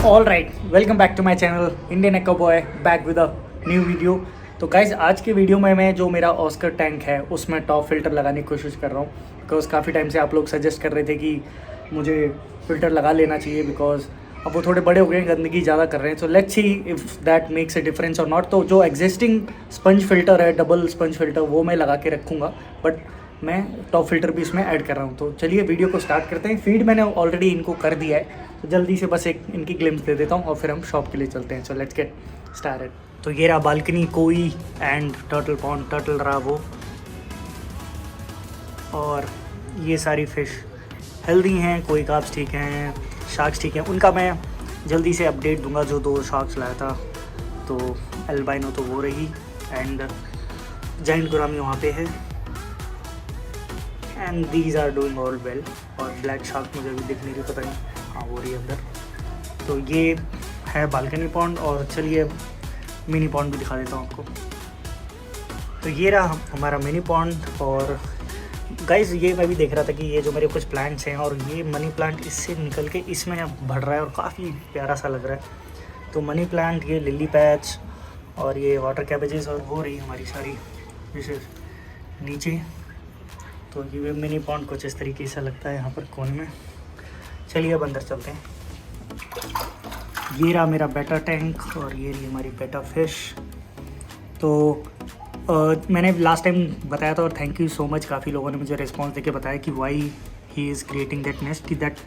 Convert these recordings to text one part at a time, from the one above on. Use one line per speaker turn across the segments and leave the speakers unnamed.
All right, welcome back to my channel Indian aqua boy, back with a new video. तो guys आज के video में मैं जो मेरा ऑस्कर टैंक है उसमें टॉप फिल्टर लगाने की कोशिश कर रहा हूँ। बिकॉज काफ़ी टाइम से आप लोग सजेस्ट कर रहे थे कि मुझे फ़िल्टर लगा लेना चाहिए, बिकॉज अब वो थोड़े बड़े हो गए हैं, गंदगी ज़्यादा कर रहे हैं। So let's see if that makes a difference और नॉट। तो जो एग्जिस्टिंग स्पंज फिल्टर है, डबल स्पंज फिल्टर, वो मैं लगा के रखूँगा, बट मैं टॉप फिल्टर भी इसमें ऐड कर रहा हूँ। तो चलिए वीडियो को स्टार्ट करते हैं। फीड मैंने ऑलरेडी इनको कर दिया है, तो जल्दी से बस एक इनकी ग्लिम्स दे देता हूँ और फिर हम शॉप के लिए चलते हैं। So let's get started. तो ये रहा बालकनी कोई एंड टर्टल पॉन्ड, टर्टल रहा वो, और ये सारी फ़िश हेल्दी हैं, कोई काप्स ठीक हैं, शार्क्स ठीक हैं। उनका मैं जल्दी से अपडेट दूंगा। जो 2 शार्क्स लाया था, तो एल्बाइनो तो वो रही, एंड जाइंट गुरामी वहाँ पे है, and these are doing all well. और ब्लैक शार्क मुझे अभी दिख नहीं रही, पता नहीं, हाँ वो रही अंदर। तो ये है बालकनी पॉन्ड, और चलिए मिनी पॉन्ड भी दिखा देता हूँ आपको। तो ये रहा हमारा मिनी पॉन्ड। और गाइस ये मैं भी देख रहा था कि ये जो मेरे कुछ प्लांट्स हैं, और ये मनी प्लांट इससे निकल के इसमें बढ़ रहा है और काफ़ी प्यारा सा लग रहा है। तो मनी प्लांट, ये लिली पैच, और ये वाटर कैबेजेस, और वो रही हमारी सारी डिशेज नीचे। तो ये मिनी पॉन्ड कुछ इस तरीके से लगता है यहाँ पर कोने में। चलिए अब अंदर चलते हैं। ये रहा मेरा बेटा टैंक, और ये रही हमारी बेटा फिश। तो मैंने लास्ट टाइम बताया था, और थैंक यू सो मच, काफ़ी लोगों ने मुझे रिस्पॉन्स देके बताया कि why he is creating that nest, कि दैट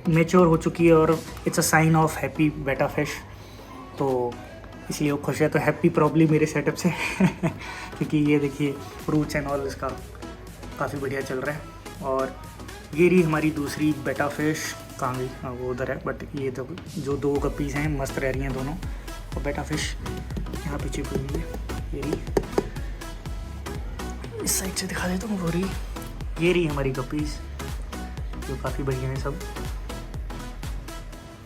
मेच्योर हो चुकी है और it's a sign of happy betta fish. तो इसलिए वो खुश है। तो हैप्पी प्रॉब्ली मेरे सेटअप से क्योंकि ये देखिए फ्रूट्स एंड ऑल इसका काफ़ी बढ़िया चल रहा है। और ये रही हमारी दूसरी बेटा फिश, कहाँ गई, हाँ वो उधर है, बट ये तो जो 2 गप्पीज़ हैं मस्त रह रही हैं दोनों। और बेटा फिश यहाँ पे छिपी हुई है, ये रही, इस साइड से दिखा देता हूँ, वो रही, ये रही हमारी गप्पीज़ जो काफ़ी बढ़िया हैं सब।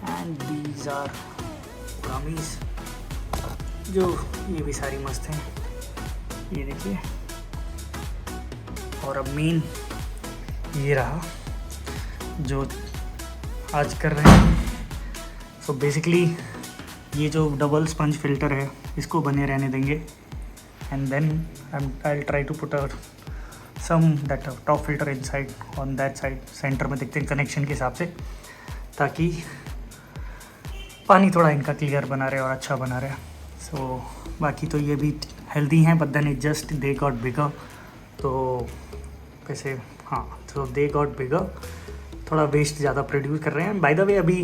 एंड दीज आर गुरामीज़, जो ये भी सारी मस्त हैं, ये देखिए। और अब मेन ये रहा जो आज कर रहे हैं। सो बेसिकली ये जो डबल स्पंज फिल्टर है इसको बने रहने देंगे, and then I will try to put some that top filter inside on that side, centre में देखते हैं कनेक्शन के हिसाब से, ताकि पानी थोड़ा इनका क्लियर बना रहे और अच्छा बना रहे। सो बाकी तो ये भी हेल्दी हैं, but then it just they got bigger. तो कैसे, हाँ, तो दे गॉट बिगर, थोड़ा वेस्ट ज़्यादा प्रोड्यूस कर रहे हैं। बाय द वे अभी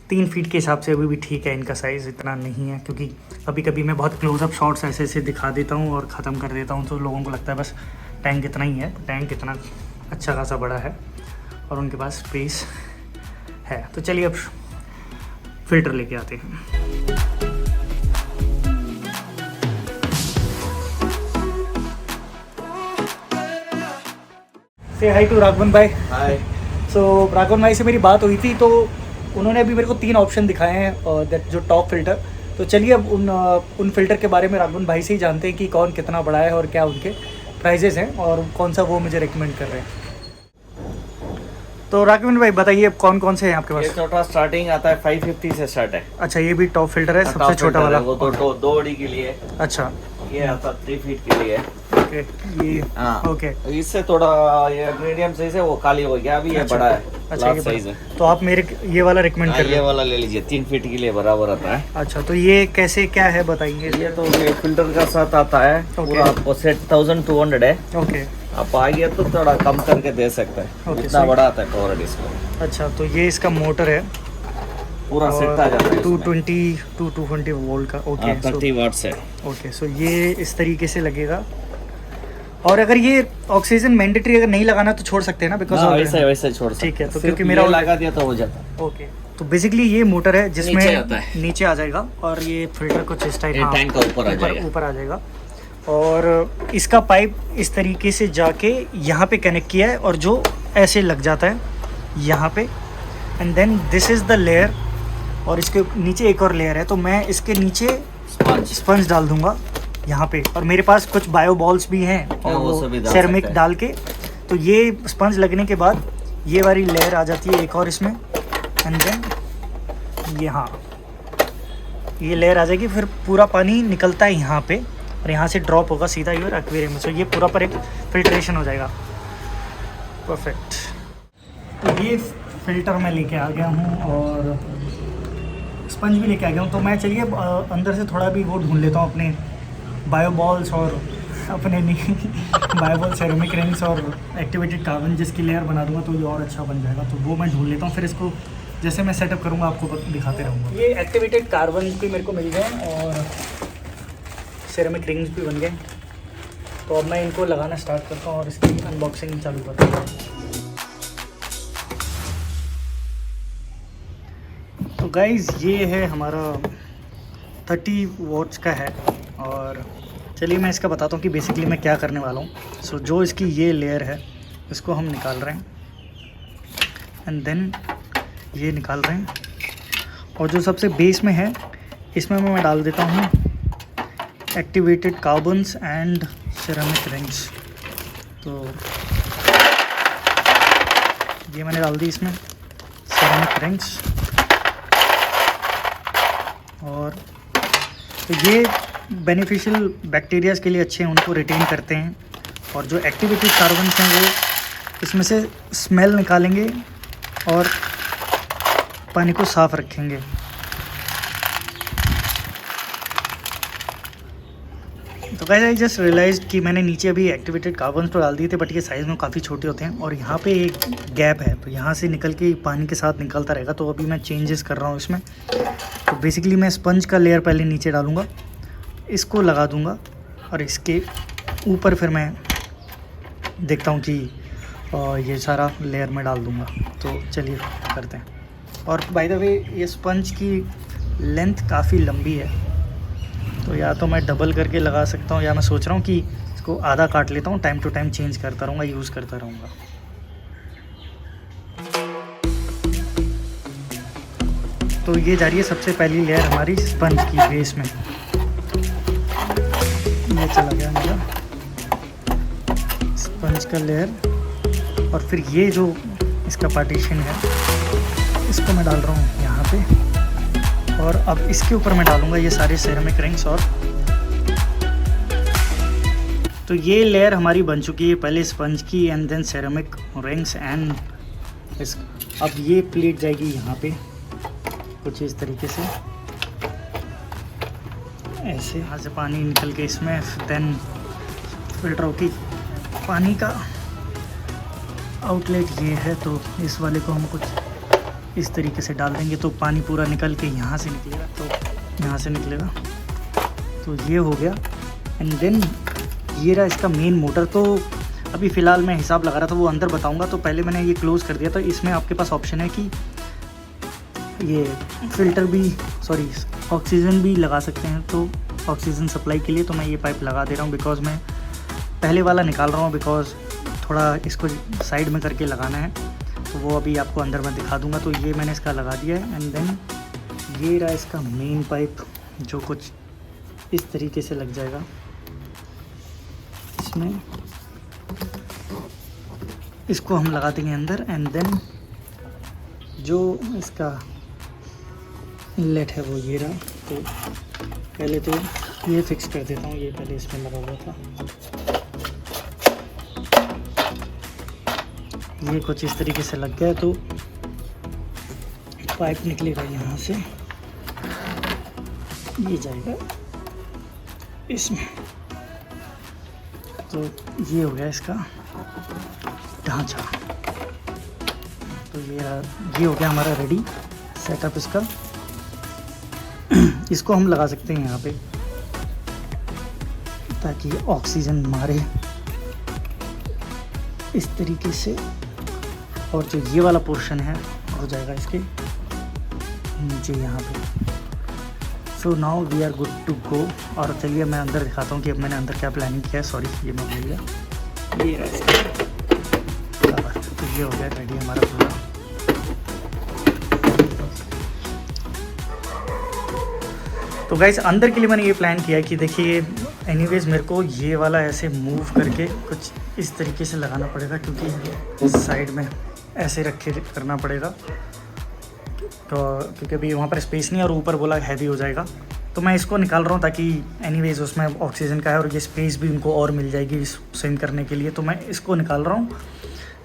3 फीट के हिसाब से अभी भी ठीक है, इनका साइज़ इतना नहीं है, क्योंकि कभी कभी मैं बहुत क्लोजअप शॉट्स ऐसे ऐसे दिखा देता हूँ और ख़त्म कर देता हूँ, तो लोगों को लगता है बस टैंक इतना ही है। टैंक इतना अच्छा खासा बड़ा है और उनके पास स्पेस है। तो चलिए अब फिल्टर लेके आते हैं। से हाई टू राघवन भाई।
हाय।
सो राघवन भाई से मेरी बात हुई थी, तो उन्होंने अभी मेरे को 3 ऑप्शन दिखाए हैं दैट जो टॉप फिल्टर। तो चलिए अब उन फिल्टर के बारे में राघवन भाई से ही जानते हैं कि कौन कितना बड़ा है और क्या उनके प्राइजेस हैं और कौन सा वो मुझे रिकमेंड कर रहे हैं। तो राघवन भाई बताइए अब कौन कौन से हैं आपके पास?
ये छोटा स्टार्टिंग आता है 550 से स्टार्ट है।
अच्छा, ये भी टॉप फिल्टर है, सबसे छोटा वाला?
वो तो 2 अड़ी के लिए। अच्छा, ये आता 3 फीट के लिए।
ओके, ये ओके,
इससे थोड़ा ये मीडियम साइज है, वो काली हो गया, अभी ये बड़ा है।
अच्छा, ये साइज है। तो आप मेरे ये वाला रिकमेंड कर रहे हैं?
ये वाला ले लीजिए, 3 फीट के लिए बराबर आता है।
अच्छा, तो ये कैसे क्या है बताइए?
ये तो ये फिल्टर का साथ आता है, पूरा आपको सेट 1200 है।
ओके,
आप आगे तो थोड़ा कम करके दे सकते हैं, इतना बड़ा आता है कवर इसको।
अच्छा, तो ये इसका मोटर है,
पूरा सेट आ जाता है
220 to 220 वोल्ट का। ओके,
30 वाट्स है।
ओके, सो ये इस तरीके से लगेगा। और अगर ये ऑक्सीजन मैंडेटरी अगर नहीं लगाना तो छोड़ सकते हैं ना? बिकॉज
वैसे छोड़ सकते हैं।
ठीक है, तो क्योंकि मेरा
लगा दिया तो हो जाता है।
ओके, तो बेसिकली ये मोटर है जिसमें
नीचे
आ जाएगा, और ये फिल्टर कुछ इस टाइप
टैंक का ऊपर आ जाएगा।
और इसका पाइप इस तरीके से जाके यहाँ पे कनेक्ट किया है, और जो ऐसे लग जाता है यहाँ पे, and then this is the layer, और इसके नीचे एक और लेयर है। तो मैं इसके नीचे स्पंज डाल दूंगा यहाँ पे, और मेरे पास कुछ बायो बॉल्स भी हैं और वो सेरेमिक डाल के। तो ये स्पंज लगने के बाद ये वाली लेयर आ जाती है एक और इसमें, एंड देन ये हाँ, ये लेयर आ जाएगी, फिर पूरा पानी निकलता है यहाँ पे और यहाँ से ड्रॉप होगा सीधा योर एक्वेरियम में। सो ये पूरा पर एक फिल्ट्रेशन हो जाएगा। परफेक्ट। तो ये फ़िल्टर मैं लेके आ गया हूँ और स्पंज भी लेके आ गया हूँ। तो मैं चलिए अंदर से थोड़ा भी वो ढूंढ लेता हूँ अपने बायोबॉल्स और अपने नहीं बायोबॉल सेरेमिक रिंग्स और एक्टिवेटेड कार्बन जिसकी लेयर बना दूंगा तो ये और अच्छा बन जाएगा। तो वो मैं ढूंढ लेता हूँ, फिर इसको जैसे मैं सेटअप करूँगा आपको दिखाते रहूँगा। ये एक्टिवेटेड कार्बन भी मेरे को मिल गए और सेरेमिक रिंग्स भी बन गए। तो अब मैं इनको लगाना स्टार्ट करता हूँ और इसकी अनबॉक्सिंग चालू करता हूँ। तो गाइज़ ये है हमारा 30 वॉट्स का है और चलिए मैं इसका बताता हूँ कि बेसिकली मैं क्या करने वाला हूँ। सो जो इसकी ये लेयर है इसको हम निकाल रहे हैं एंड देन ये निकाल रहे हैं और जो सबसे बेस में है इसमें मैं डाल देता हूँ activated carbons and ceramic rings. तो ये मैंने डाल दी इसमें सेरेमिक रिंग्स और तो ये बेनिफिशियल बैक्टीरियाज़ के लिए अच्छे हैं, उनको रिटेन करते हैं। और जो एक्टिवेटेड कार्बन्स हैं वो इसमें से स्मेल निकालेंगे और पानी को साफ़ रखेंगे। तो गाइस आई जस्ट रियलाइज्ड कि मैंने नीचे अभी एक्टिवेटेड कार्बन्स तो डाल दिए थे बट ये साइज़ में काफ़ी छोटे होते हैं और यहाँ पे एक गैप है तो यहाँ से निकल के पानी के साथ निकलता रहेगा। तो अभी मैं चेंजेस कर रहा हूँ इसमें। तो बेसिकली मैं स्पंज का लेयर पहले नीचे डालूँगा, इसको लगा दूँगा और इसके ऊपर फिर मैं देखता हूँ कि ये सारा लेयर में डाल दूँगा। तो चलिए करते हैं। और बाय द वे ये स्पंज की लेंथ काफ़ी लंबी है तो या तो मैं डबल करके लगा सकता हूँ या मैं सोच रहा हूँ कि इसको आधा काट लेता हूँ, टाइम टू टाइम चेंज करता रहूँगा, यूज़ करता रहूँगा। तो ये जा रही है सबसे पहली लेयर हमारी स्पंज की बेस में। ये चला गया मेरा स्पंज का लेयर और फिर ये जो इसका पार्टीशन है इसको मैं डाल रहा हूँ यहाँ पे और अब इसके ऊपर मैं डालूँगा ये सारे सेरेमिक रिंग्स। और तो ये लेयर हमारी बन चुकी है, पहले स्पंज की and then ceramic rings and इस अब ये प्लेट जाएगी यहाँ पे कुछ इस तरीके से, ऐसे यहाँ से पानी निकल के इसमें देन फिल्टर होके पानी का आउटलेट ये है। तो इस वाले को हम कुछ इस तरीके से डाल देंगे तो पानी पूरा निकल के यहाँ से निकलेगा, तो यहाँ से निकलेगा। तो ये हो गया एंड देन ये रहा इसका मेन मोटर। तो अभी फ़िलहाल मैं हिसाब लगा रहा था, वो अंदर बताऊँगा। तो पहले मैंने ये क्लोज़ कर दिया। तो इसमें आपके पास ऑप्शन है कि ये फ़िल्टर भी ऑक्सीजन भी लगा सकते हैं। तो ऑक्सीजन सप्लाई के लिए तो मैं ये पाइप लगा दे रहा हूँ बिकॉज़ मैं पहले वाला निकाल रहा हूँ बिकॉज़ थोड़ा इसको साइड में करके लगाना है। तो वो अभी आपको अंदर मैं दिखा दूंगा। तो ये मैंने इसका लगा दिया है एंड देन ये रहा इसका मेन पाइप जो कुछ इस तरीके से लग जाएगा इसमें। इसको हम लगा देंगे अंदर एंड देन जो इसका इनलेट है वो ये रहा। तो पहले तो ये फिक्स कर देता हूँ, ये पहले इसमें लगा हुआ था। ये कुछ इस तरीके से लग गया तो पाइप निकलेगा यहाँ से, ये जाएगा इसमें। तो ये हो गया इसका ढांचा। तो ये हो गया हमारा रेडी सेटअप इसका। इसको हम लगा सकते हैं यहाँ पे ताकि ऑक्सीजन मारे इस तरीके से। और जो ये वाला पोर्शन है हो जाएगा इसके नीचे यहाँ पे। So now we are good to go. और चलिए मैं अंदर दिखाता हूँ कि अब मैंने अंदर क्या प्लानिंग किया है। सॉरी ये मैं भूल गया। ये तो ये हो गया रेडी हमारा पूरा। तो गाइस अंदर के लिए मैंने ये प्लान किया कि देखिए एनीवेज मेरे को ये वाला ऐसे मूव करके कुछ इस तरीके से लगाना पड़ेगा क्योंकि इस साइड में ऐसे रख के करना पड़ेगा क्योंकि अभी वहाँ पर स्पेस नहीं है और ऊपर बोला हैवी हो जाएगा, तो मैं इसको निकाल रहा हूँ ताकि एनीवेज उसमें ऑक्सीजन का है और ये स्पेस भी उनको और मिल जाएगी स्विम करने के लिए, तो मैं इसको निकाल रहा हूँ।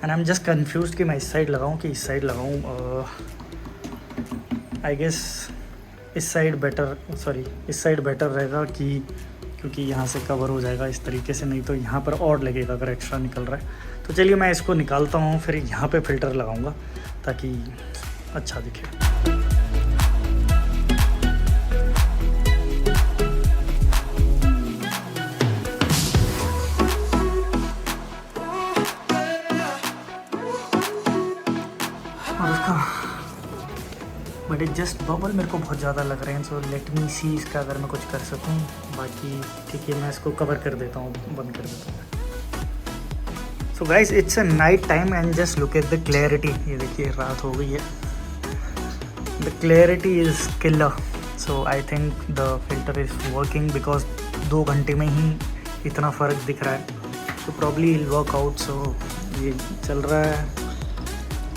And I am just confuse कि मैं इस साइड लगाऊँ कि इस साइड लगाऊँ। आई गेस इस साइड बेटर रहेगा कि क्योंकि यहाँ से कवर हो जाएगा इस तरीके से, नहीं तो यहाँ पर और लगेगा अगर एक्स्ट्रा निकल रहा है। तो चलिए मैं इसको निकालता हूँ, फिर यहाँ पे फ़िल्टर लगाऊंगा ताकि अच्छा दिखे। और उसका बट इट जस्ट बबल मेरे को बहुत ज़्यादा लग रहे हैं, सो लेट मी सी इसका अगर मैं कुछ कर सकूँ। बाकी ठीक है, मैं इसको कवर कर देता हूँ, बंद कर देता हूँ। So guys it's a night time and just look at the clarity. ये देखिए रात हो गई है, the clarity is killer. So I think the filter is working because 2 घंटे में ही इतना फ़र्क दिख रहा है, तो प्रॉब्ली विल वर्क आउट। सो ये चल रहा है,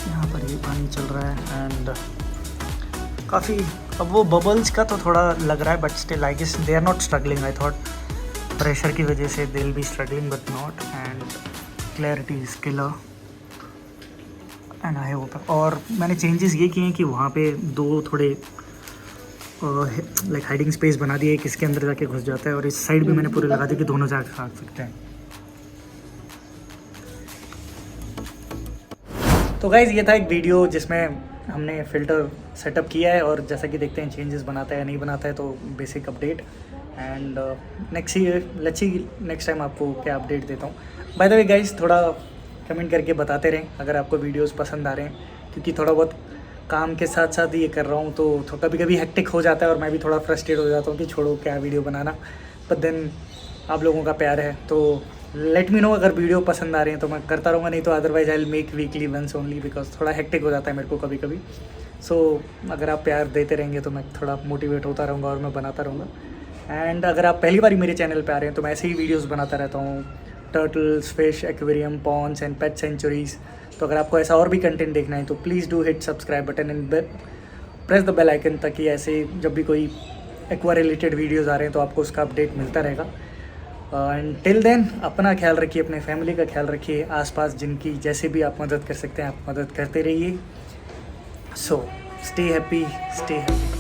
यहाँ पर ये पानी चल रहा है एंड काफ़ी, अब वो बबल्स का तो थोड़ा लग रहा है but still I guess they are not struggling. I thought pressure की वजह से they will be struggling but not, and clarity is killer and I hope. और मैंने चेंजेस ये किए हैं कि वहाँ पे 2 थोड़े लाइक हाइडिंग स्पेस बना दिए, किसके अंदर जाके घुस जाता है, और इस साइड भी मैंने पूरे लगा दिए कि दोनों जाके खा सकते हैं। तो गाइज़ ये था एक वीडियो जिसमें हमने फ़िल्टर सेटअप किया है और जैसा कि देखते हैं चेंजेस बनाता है या नहीं बनाता है, तो basic update. And next time आपको क्या अपडेट देता हूँ। बाय द वे गाइज़ थोड़ा कमेंट करके बताते रहें अगर आपको वीडियोस पसंद आ रहे हैं, क्योंकि थोड़ा बहुत काम के साथ साथ ये कर रहा हूँ तो कभी कभी हेक्टिक हो जाता है और मैं भी थोड़ा फ्रस्ट्रेट हो जाता हूँ कि छोड़ो क्या वीडियो बनाना, बट देन आप लोगों का प्यार है तो लेट मी नो अगर वीडियो पसंद आ रहे हैं तो मैं करता रहूँगा, नहीं तो otherwise I will make weekly once only because थोड़ा हेक्टिक हो जाता है मेरे को कभी कभी। सो अगर आप प्यार देते रहेंगे तो मैं थोड़ा मोटिवेट होता रहूँगा और मैं बनाता रहूँगा। एंड अगर आप पहली बार मेरे चैनल पे आ रहे हैं तो मैं ऐसे ही वीडियोस बनाता रहता हूँ, turtles, fish, aquarium, Pond's and pet centuries. तो अगर आपको ऐसा और भी कंटेंट देखना है तो please do hit subscribe button and press the bell icon, ताकि ऐसे जब भी कोई एक्वा रिलेटेड वीडियोज़ आ रहे हैं तो आपको उसका अपडेट मिलता रहेगा। एंड टिल देन अपना ख्याल रखिए, अपने फैमिली का ख्याल रखिए, आसपास जिनकी जैसे भी आप मदद कर सकते हैं आप मदद करते रहिए। So stay happy, stay happy.